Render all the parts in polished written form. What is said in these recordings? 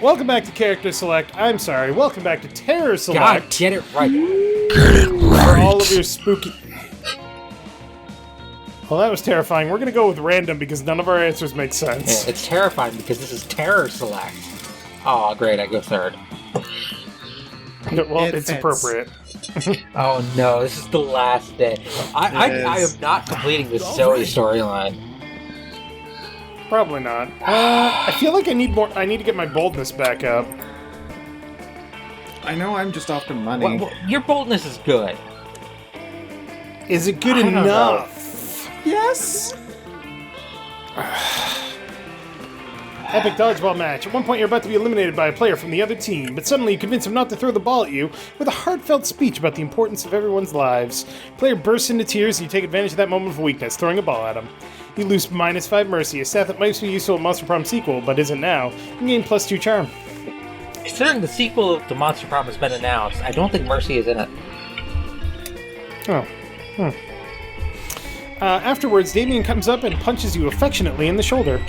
Welcome back to Character Select. I'm sorry. Welcome back to Terror God, Select. get it right. For all of your spooky... Well, that was terrifying. We're going to go with random because none of our answers make sense. Yeah, it's terrifying because this is Terror Select. Oh, great, I go third. Well, it's appropriate. Oh no, this is the last day. I am not completing this Zoe storyline. Probably not. I feel like I need more. I need to get my boldness back up. I know I'm just after money. Well, your boldness is good. Is it good I don't enough? Yes! Epic dodgeball match. At one point, you're about to be eliminated by a player from the other team, but suddenly you convince him not to throw the ball at you with a heartfelt speech about the importance of everyone's lives. Player bursts into tears, and you take advantage of that moment of weakness, throwing a ball at him. You lose -5 mercy, a stat that might be useful in Monster Prom sequel, but isn't now. You gain +2 charm. Considering the sequel to Monster Prom has been announced, I don't think Mercy is in it. Oh. Afterwards, Damien comes up and punches you affectionately in the shoulder.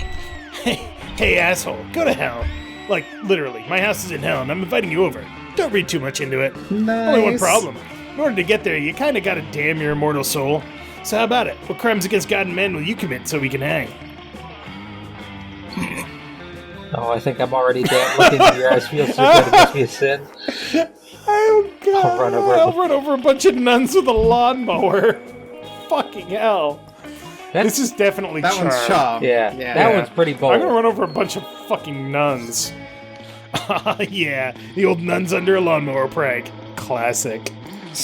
Hey, asshole, go to hell. Like, literally, my house is in hell and I'm inviting you over. Don't read too much into it. Nice. Only one problem. In order to get there, you kinda gotta damn your immortal soul. So how about it? What crimes against God and man will you commit so we can hang? Oh, I think I'm already dead. Looking in your eyes feels so good, it must be a sin. Oh god, I'll run over a bunch of nuns with a lawnmower. Fucking hell. This is definitely That Charm. one's Charm. Yeah, that one's pretty bold. I'm gonna run over a bunch of fucking nuns. Yeah, the old nuns under a lawnmower prank. Classic.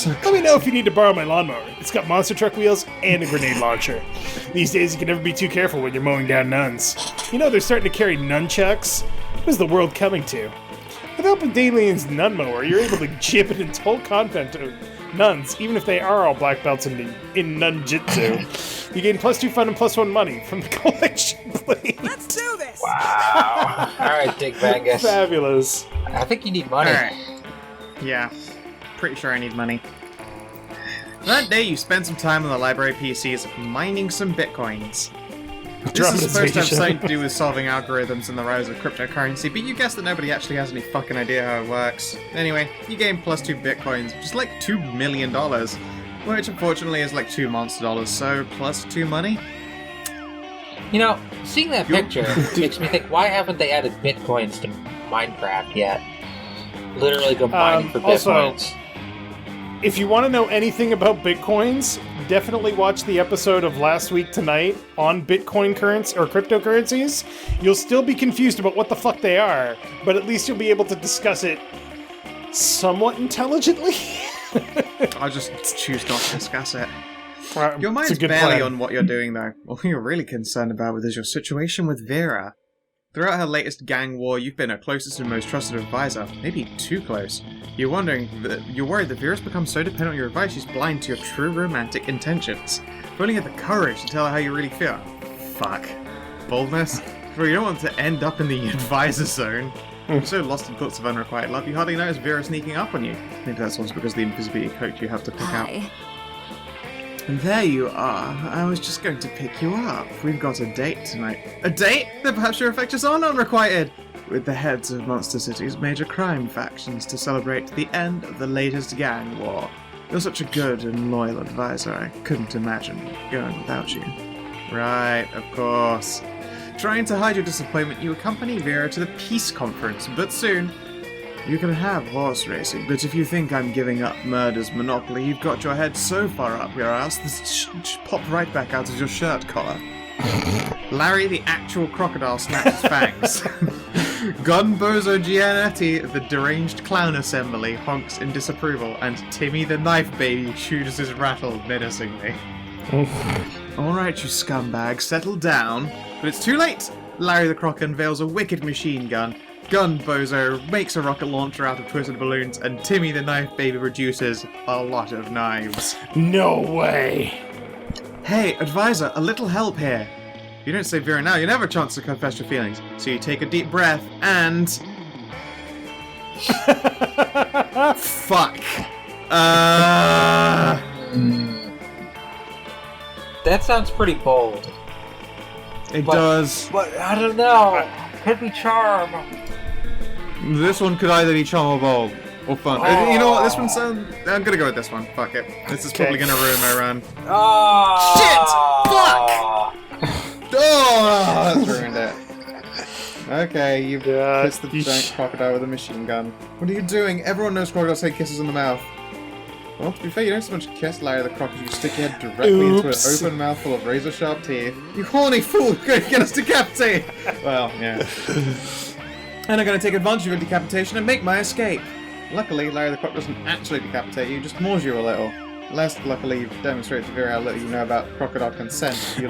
Let me know if you need to borrow my lawnmower. It's got monster truck wheels and a grenade launcher. These days you can never be too careful when you're mowing down nuns. You know they're starting to carry nunchucks? What is the world coming to? With the help of Dalien's nun mower, you're able to jib it into whole content to nuns, even if they are all black belts in nunjitsu. You gain +2 fun and +1 money from the collection plate. Let's do this! Wow. Alright, Dick Bangus. Fabulous. I think you need money. Alright. Yeah. Pretty sure I need money. That day you spent some time on the library PCs mining some bitcoins. This is supposed to have something to do with solving algorithms and the rise of cryptocurrency, but you guess that nobody actually has any fucking idea how it works. Anyway, you gain +2 bitcoins, which is like $2 million, which unfortunately is like 2 monster dollars, so +2 money? You know, seeing that picture makes me think, why haven't they added bitcoins to Minecraft yet? Literally go mining for bitcoins. Also, if you want to know anything about bitcoins, definitely watch the episode of Last Week Tonight on Bitcoin currency or cryptocurrencies. You'll still be confused about what the fuck they are, but at least you'll be able to discuss it somewhat intelligently. I'll just choose not to discuss it. Right, Your it's mind's a good barely plan. on what you're doing, though. What you're really concerned about is your situation with Vera. Throughout her latest gang war, you've been her closest and most trusted advisor. Maybe too close. You're worried that Vera's become so dependent on your advice she's blind to your true romantic intentions. If only you had the courage to tell her how you really feel. Fuck. Boldness? Well, you don't want to end up in the advisor zone. You're so lost in thoughts of unrequited love, you hardly notice Vera sneaking up on you. Maybe that's also because of the invisibility coat you have to pick out. And there you are. I was just going to pick you up. We've got a date tonight. A date? Then perhaps you'll affect us on unrequited! With the heads of Monster City's major crime factions to celebrate the end of the latest gang war. You're such a good and loyal advisor, I couldn't imagine going without you. Right, of course. Trying to hide your disappointment, you accompany Vera to the peace conference, but soon... You can have horse racing, but if you think I'm giving up murder's monopoly, you've got your head so far up your ass, this pop right back out of your shirt collar. Larry the actual crocodile snaps his fangs. Gunbozo Gianetti, the deranged clown assembly, honks in disapproval, and Timmy the knife baby chews his rattle menacingly. Alright, you scumbag, settle down. But it's too late! Larry the Croc unveils a wicked machine gun. Gunbozo makes a rocket launcher out of twisted balloons, and Timmy the knife baby produces a lot of knives. No way! Hey, advisor, a little help here. You don't save Vera now, you never have a chance to confess your feelings. So you take a deep breath and... Fuck. That sounds pretty bold. It does. But I don't know. Could be charm. This one could either be charm or bold. Or fun. Oh. You know what? This one sounds... I'm gonna go with this one. Fuck it. This is probably gonna ruin my run. Oh. Shit! Fuck! Oh, that's ruined it. Okay, you've kissed the giant crocodile with a machine gun. What are you doing? Everyone knows crocodiles take kisses in the mouth. Well, to be fair, you don't so much kiss Larry the Croc as you stick your head directly into an open mouth full of razor-sharp teeth. You horny fool! You're gonna get us decapitated! Well, yeah. And I'm gonna take advantage of your decapitation and make my escape. Luckily, Larry the Croc doesn't actually decapitate you, just maws you a little. Less luckily, you've demonstrated to Vera how little you know about crocodile consent. Oh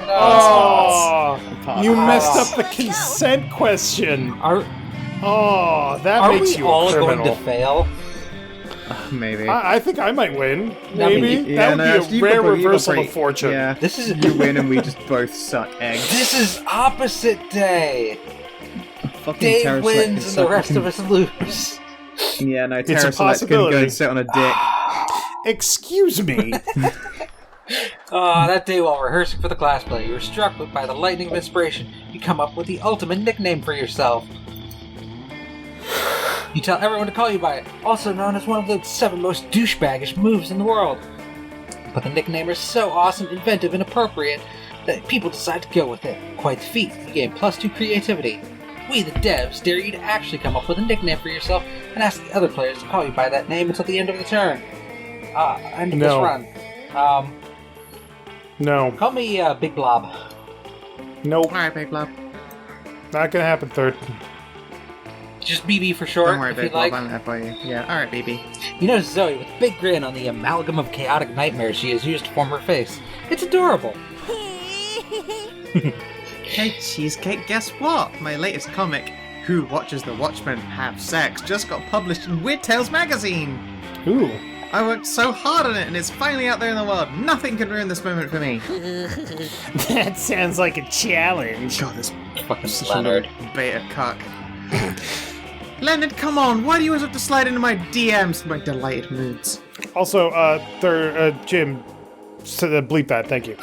no! Oh, You messed up the consent question. That Are makes we you all a criminal. going to fail? Maybe. I think I might win. Maybe Yeah, that would be a rare reversal of fortune. Yeah. This is You win and we just both suck eggs. This is opposite day. Fucking Dave wins and the rest of us lose. Yeah, no, It's a CharacterSelect can possibility. go and sit on a dick. Excuse me. That day while rehearsing for the class play, you were struck by the lightning of inspiration. You come up with the ultimate nickname for yourself. You tell everyone to call you by it, also known as one of the 7 most douchebaggish moves in the world. But the nickname is so awesome, inventive, and appropriate that people decide to go with it. Quite the feat. You gain +2 creativity. We, the devs, dare you to actually come up with a nickname for yourself and ask the other players to call you by that name until the end of the turn. End of this run. No. Call me Big Blob. Nope. Alright, Big Blob. Not gonna happen, third. Just BB for short, Don't worry, if Big you'd Blob, like. I'm there for you. Yeah, alright, baby. You notice Zoe with a big grin on the amalgam of chaotic nightmares she has used to form her face. It's adorable. Hey, Cheesecake, guess what? My latest comic, Who Watches the Watchmen Have Sex, just got published in Weird Tales magazine. Ooh. I worked so hard on it and it's finally out there in the world. Nothing can ruin this moment for me. That sounds like a challenge. God, this Fucking Leonard beta cock. Leonard, come on! Why do you always have to slide into my DMs? My delighted moods. Also, Jim, bleep that, thank you.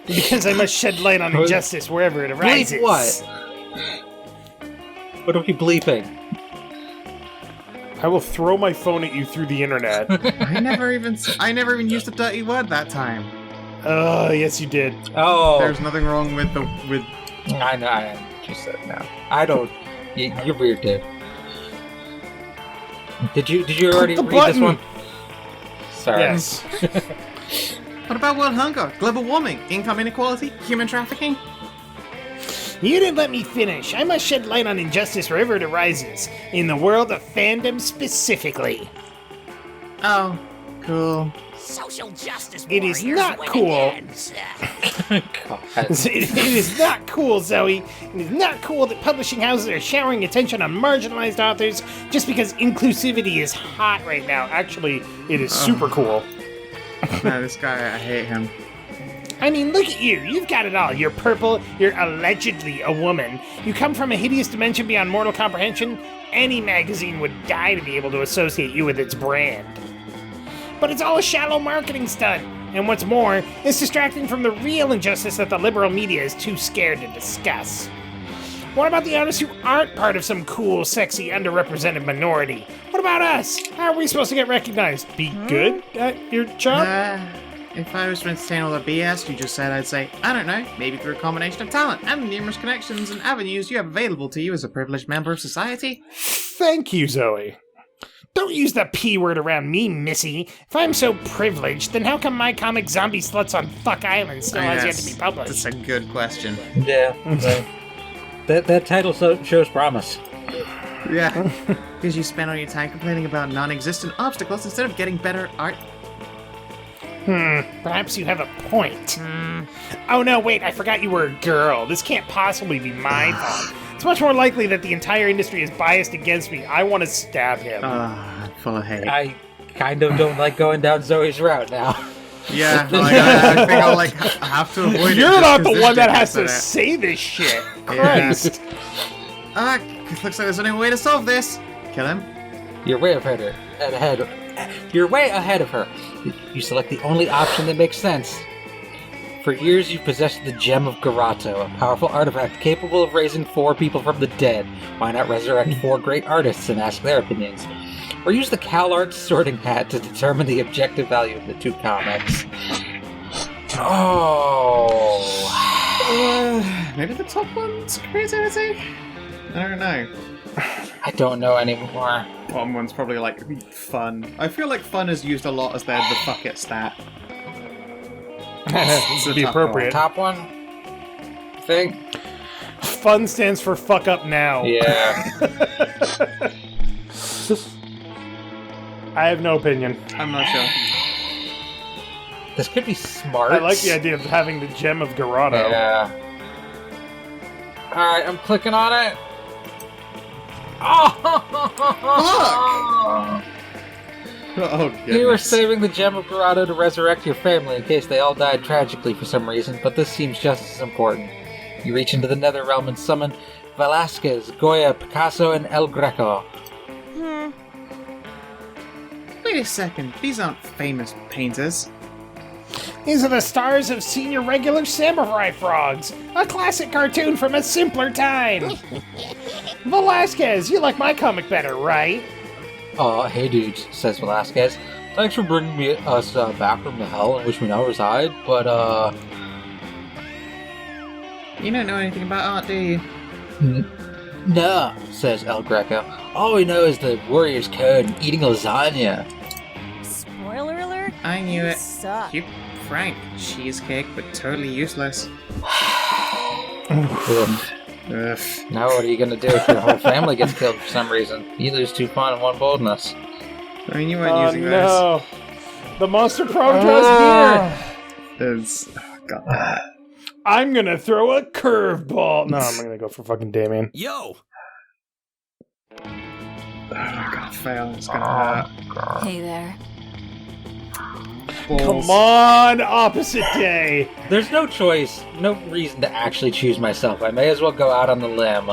Because I must shed light on injustice wherever it arises. Bleep what? What are we bleeping? I will throw my phone at you through the internet. I never even used a dirty word that time. Oh, yes you did. Oh. There's nothing wrong with I know, I just said now. I don't. You're weird, dude. Did you already Click the read this button. one? Sorry. Yes. What about world hunger, global warming, income inequality, human trafficking? You didn't let me finish. I must shed light on injustice wherever it arises. In the world of fandom specifically. Oh, cool. Social justice It is warriors not when it cool. ends. God. It is not cool, Zoe. It is not cool that publishing houses are showering attention on marginalized authors just because inclusivity is hot right now. Actually, it is super cool. No, this guy, I hate him. I mean, look at you. You've got it all. You're purple. You're allegedly a woman. You come from a hideous dimension beyond mortal comprehension. Any magazine would die to be able to associate you with its brand. But it's all a shallow marketing stunt. And what's more, it's distracting from the real injustice that the liberal media is too scared to discuss. What about the artists who aren't part of some cool, sexy, underrepresented minority? What about us? How are we supposed to get recognized? Be good at your job? If I was to entertain all the BS you just said, I'd say, I don't know, maybe through a combination of talent and the numerous connections and avenues you have available to you as a privileged member of society. Thank you, Zoe. Don't use the P word around me, missy. If I'm so privileged, then how come my comic Zombie Sluts on Fuck Island still has yet to be published? That's a good question. Yeah. That title shows promise. Yeah. Because you spend all your time complaining about non-existent obstacles instead of getting better art. Perhaps you have a point. Oh no, wait, I forgot you were a girl. This can't possibly be my fault. It's much more likely that the entire industry is biased against me. I want to stab him. I'm full of hate. I kind of don't like going down Zoe's route now. Yeah, like, I think I'll have to avoid it. You're just not 'cause the this one that shit has to gets in it. say this shit. Christ. It looks like there's only one way to solve this. Kill him. You're way ahead. You're way ahead of her. You select the only option that makes sense. For years, you've possessed the Gem of Garato, a powerful artifact capable of raising 4 people from the dead. Why not resurrect 4 great artists and ask their opinions? Or use the CalArts sorting hat to determine the objective value of the 2 comics. Oh. Maybe the top one's creativity? I don't know. I don't know anymore. Bottom one's probably like fun. I feel like fun is used a lot as the fuck it stat. This would be appropriate. Top one? I think? Fun stands for fuck up now. Yeah. I have no opinion. I'm not sure. This could be smart. I like the idea of having the Gem of Garato. Yeah. Alright, I'm clicking on it. Oh! Oh, goodness. You were saving the Gem of Garato to resurrect your family in case they all died tragically for some reason, but this seems just as important. You reach into the nether realm and summon Velázquez, Goya, Picasso, and El Greco. Wait a second, these aren't famous painters. These are the stars of Senior Regular Samurai Frogs, a classic cartoon from a simpler time. Velasquez, you like my comic better, right? Hey dudes, says Velázquez. Thanks for bringing us back from the hell in which we now reside, but You don't know anything about art, do you? No, says El Greco. All we know is the Warrior's Code and eating lasagna. Spoiler alert? I knew You it. suck. You Frank. Cheesecake, but totally useless. Ugh. Ugh. Now what are you gonna do if your whole family gets killed for some reason? You lose 2 fun and 1 boldness. I mean, you weren't using those. No. The Monster Prom draws near. There's... Oh, God. I'm gonna throw a curveball. No, I'm gonna go for fucking Damien. Yo! Oh, I gotta fail. It's gonna hurt. Hey there. Balls. Come on, opposite day. There's no choice, no reason to actually choose myself. I may as well go out on the limb.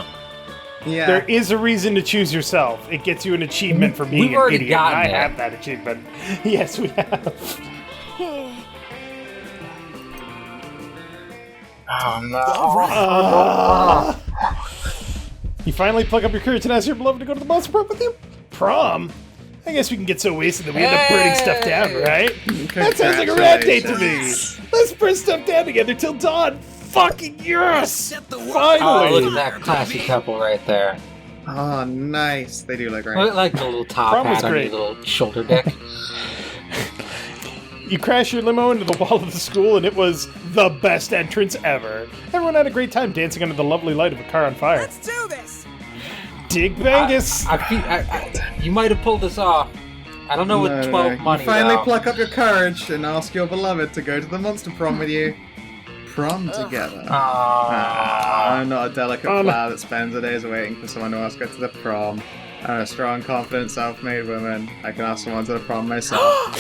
Yeah. There is a reason to choose yourself. It gets you an achievement for being We've an already idiot. gotten I it. have that achievement. Yes, we have. Oh no. You finally pluck up your courage and ask your beloved to go to the Monster Prom with you? Prom? I guess we can get so wasted that we end up burning stuff down, right? That sounds like a rad date to me. Let's burn stuff down together till dawn. Fucking yes! Oh, look Finally! at that classy couple right there. Oh, nice. They do look great. I like the little top Prom was hat on your great. little shoulder deck. You crash your limo into the wall of the school, and it was the best entrance ever. Everyone had a great time dancing under the lovely light of a car on fire. Let's do this! Dig Bangus! You might have pulled this off. I don't know what 12 money. You finally though. pluck up your courage and ask your beloved to go to the Monster Prom with you. Prom together. I'm not a delicate flower that spends her days waiting for someone to ask her to the prom. I'm a strong, confident, self-made woman. I can ask someone to the prom myself.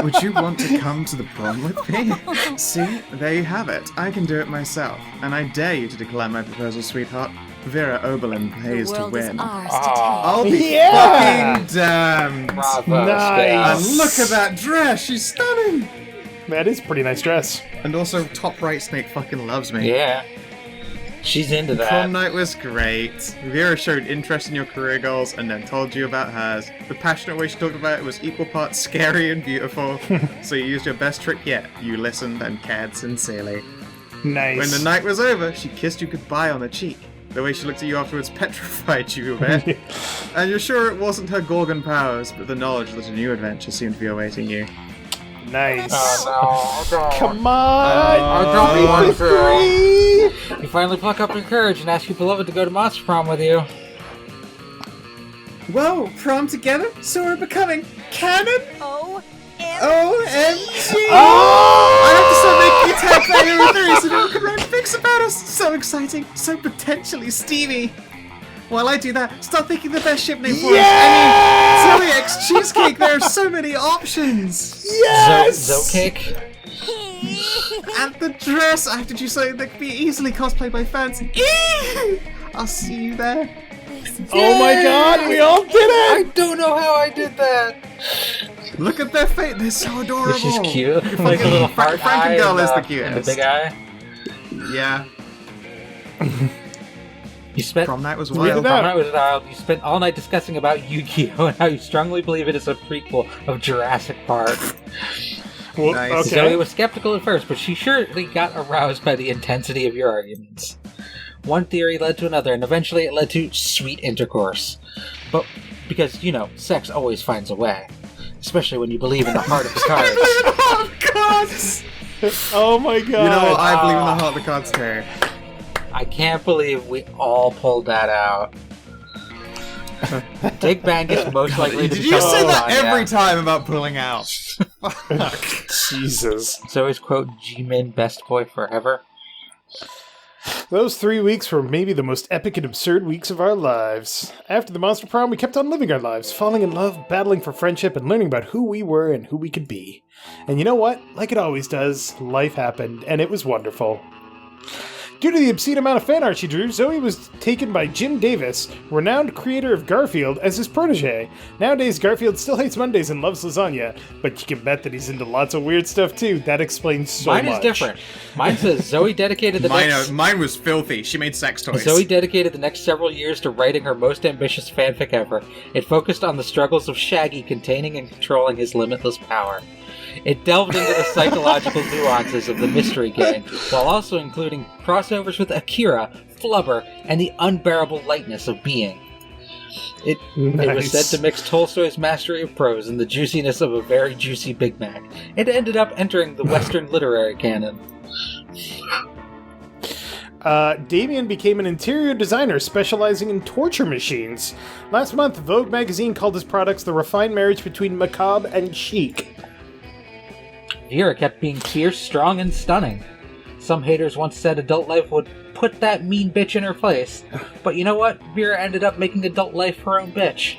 Would you want to come to the prom with me? See, there you have it. I can do it myself. And I dare you to decline my proposal, sweetheart. Vera Oberlin pays The to world is win. ours to take. I'll be Yeah! fucking damned. Bravo, Nice. And look at that dress, she's stunning! That is a pretty nice dress. And also, Top Right Snake fucking loves me. Yeah. She's into that. Prom night was great. Vera showed interest in your career goals and then told you about hers. The passionate way she talked about it was equal parts scary and beautiful. So you used your best trick yet. You listened and cared sincerely. Nice. When the night was over, she kissed you goodbye on the cheek. The way she looked at you afterwards petrified you a bit. And you're sure it wasn't her Gorgon powers, but the knowledge that a new adventure seemed to be awaiting you. Nice. Oh no. Come on! I don't want to. 3! You finally pluck up your courage and ask your beloved to go to Monster Prom with you. Whoa, prom together? So we're becoming canon? OMG! OMG! Oh! I have to start making attack Hero 3 so people can write fics about us! So exciting, so potentially steamy! While I do that, start thinking the best ship name for us. I mean, Zoe X Cheesecake, there are so many options! Yes! Zoe-cake? And the dress! I have to do something that can be easily cosplayed by fans. Eee! I'll see you there. Oh my god, we all did I it! don't know how I did that. Look at their face. They're so adorable. This is cute. Like a little heart eye Frankengirl is the and cutest. the big eye. Yeah. You spent Prom night was Read wild. it out. Prom night was wild. You spent all night discussing about Yu-Gi-Oh! And how you strongly believe it is a prequel of Jurassic Park. Well, Nice. okay. Zoe was skeptical at first, but she surely got aroused by the intensity of your arguments. One theory led to another, and eventually it led to sweet intercourse. But because, you know, sex always finds a way. Especially when you believe in the heart of the cards. Oh, God! Oh my god. You know what? I believe in the heart of the cards too. I can't believe we all pulled that out. Dick Bangus most likely to Did you become say that Lasagna. every time about pulling out? Jesus. Zoe's quote, G-Min best boy forever. Those 3 weeks were maybe the most epic and absurd weeks of our lives. After the Monster Prom, we kept on living our lives, falling in love, battling for friendship, and learning about who we were and who we could be. And you know what? Like it always does, life happened, and it was wonderful. Due to the obscene amount of fan art she drew, Zoe was taken by Jim Davis, renowned creator of Garfield, as his protege. Nowadays, Garfield still hates Mondays and loves lasagna, but you can bet that he's into lots of weird stuff too. That explains so much. Mine is different. Mine says Zoe dedicated the next... Mine was filthy. She made sex toys. Zoe dedicated the next several years to writing her most ambitious fanfic ever. It focused on the struggles of Shaggy containing and controlling his limitless power. It delved into the psychological nuances of the Mystery Gang, while also including crossovers with Akira, Flubber, and the unbearable lightness of being. It was Nice. said to mix Tolstoy's mastery of prose and the juiciness of a very juicy Big Mac. It ended up entering the Western literary canon. Damien became an interior designer specializing in torture machines. Last month, Vogue magazine called his products the refined marriage between macabre and chic. Vera kept being fierce, strong, and stunning. Some haters once said adult life would put that mean bitch in her place. But you know what? Vera ended up making adult life her own bitch.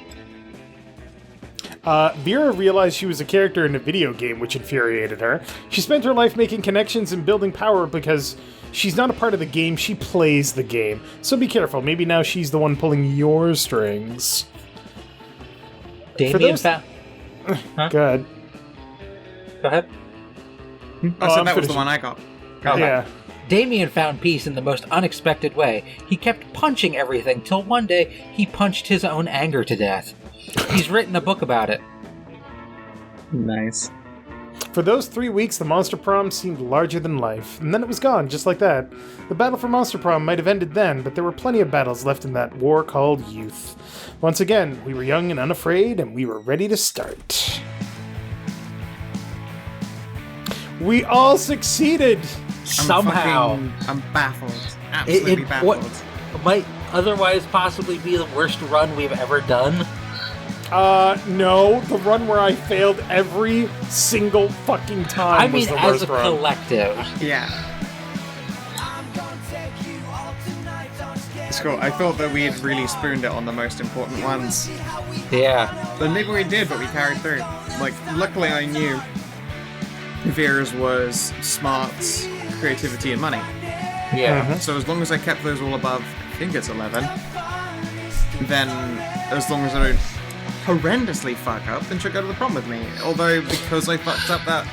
Vera realized she was a character in a video game, which infuriated her. She spent her life making connections and building power because she's not a part of the game, she plays the game. So be careful, maybe now she's the one pulling your strings. Damien those- found... Good. Go ahead. I said I'm that was the finishing. one I got. Okay. Yeah. Damien found peace in the most unexpected way. He kept punching everything till one day he punched his own anger to death. He's written a book about it. Nice. For those 3 weeks, the Monster Prom seemed larger than life, and then it was gone, just like that. The battle for Monster Prom might have ended then, but there were plenty of battles left in that war called youth. Once again, we were young and unafraid, and we were ready to start. We all succeeded! Somehow. I'm baffled. Absolutely baffled. What might otherwise possibly be the worst run we've ever done. No, the run where I failed every single fucking time I was mean, the as worst a run. collective. Yeah. It's cool. I thought that we had really spooned it on the most important ones. Yeah. But maybe we did, but we carried through. Like, luckily I knew Vera's was smarts, creativity, and money. Yeah. So as long as I kept those all above, I think it's 11, then as long as I don't horrendously fuck up, then she'll go to the prom with me. Although, because I fucked up that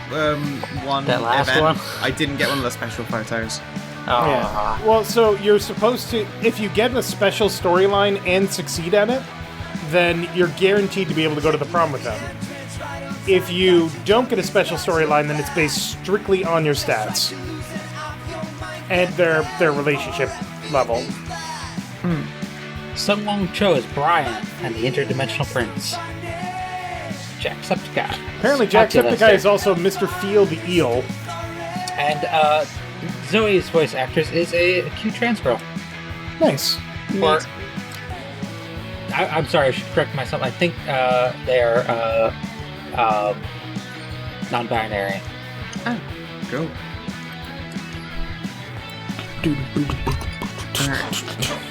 one That last event, one? I didn't get one of the special photos. Yeah. Well, so you're supposed to, if you get a special storyline and succeed at it, then you're guaranteed to be able to go to the prom with them. If you don't get a special storyline, then it's based strictly on your stats and their relationship level. Sungwon Cho is Brian and the Interdimensional Prince. Jacksepticeye. Apparently, Jacksepticeye is also Mr. Feel the Eel. And Zoe's voice actress is a cute trans girl. Nice. Or, I'm sorry, I should correct myself. I think they're non-binary. Go.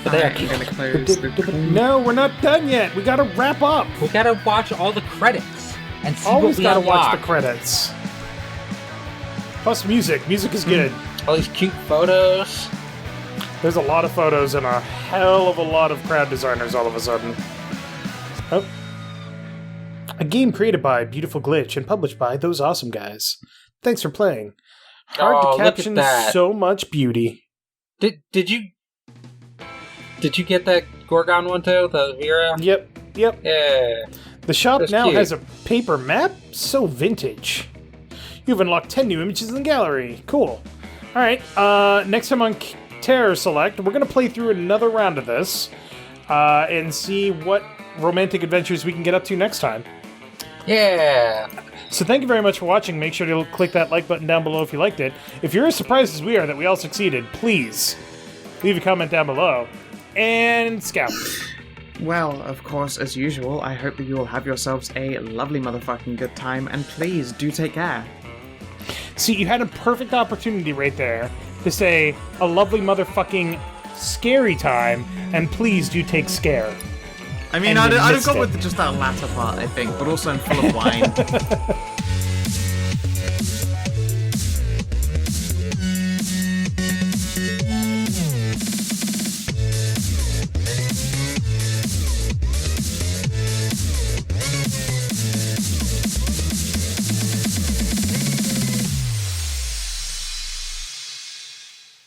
But they are I'm cute. gonna close the... No, we're not done yet. We gotta wrap up. We gotta watch all the credits and see Always what we gotta unlock. watch the credits. Plus music. Music is good. All these cute photos. There's a lot of photos and a hell of a lot of crowd designers all of a sudden. Oh. A game created by Beautiful Glitch and published by those awesome guys. Thanks for playing. Hard to look at caption that. so much beauty. Did you get that Gorgon one too? The Vera? Yep. Yeah. The shop That's now cute. has a paper map? So vintage. You've unlocked 10 new images in the gallery. Cool. Alright, next time on CharacterSelect, we're going to play through another round of this and see what romantic adventures we can get up to next time. Yeah. So thank you very much for watching. Make sure to click that like button down below if you liked it. If you're as surprised as we are that we all succeeded, please leave a comment down below. And Scout. Well, of course, as usual, I hope that you will have yourselves a lovely motherfucking good time, and please do take care. See, you had a perfect opportunity right there to say a lovely motherfucking scary time, and please do take scare. I mean, And I'd you have missed gone it. with just that latter part, I think, but also I'm full of wine.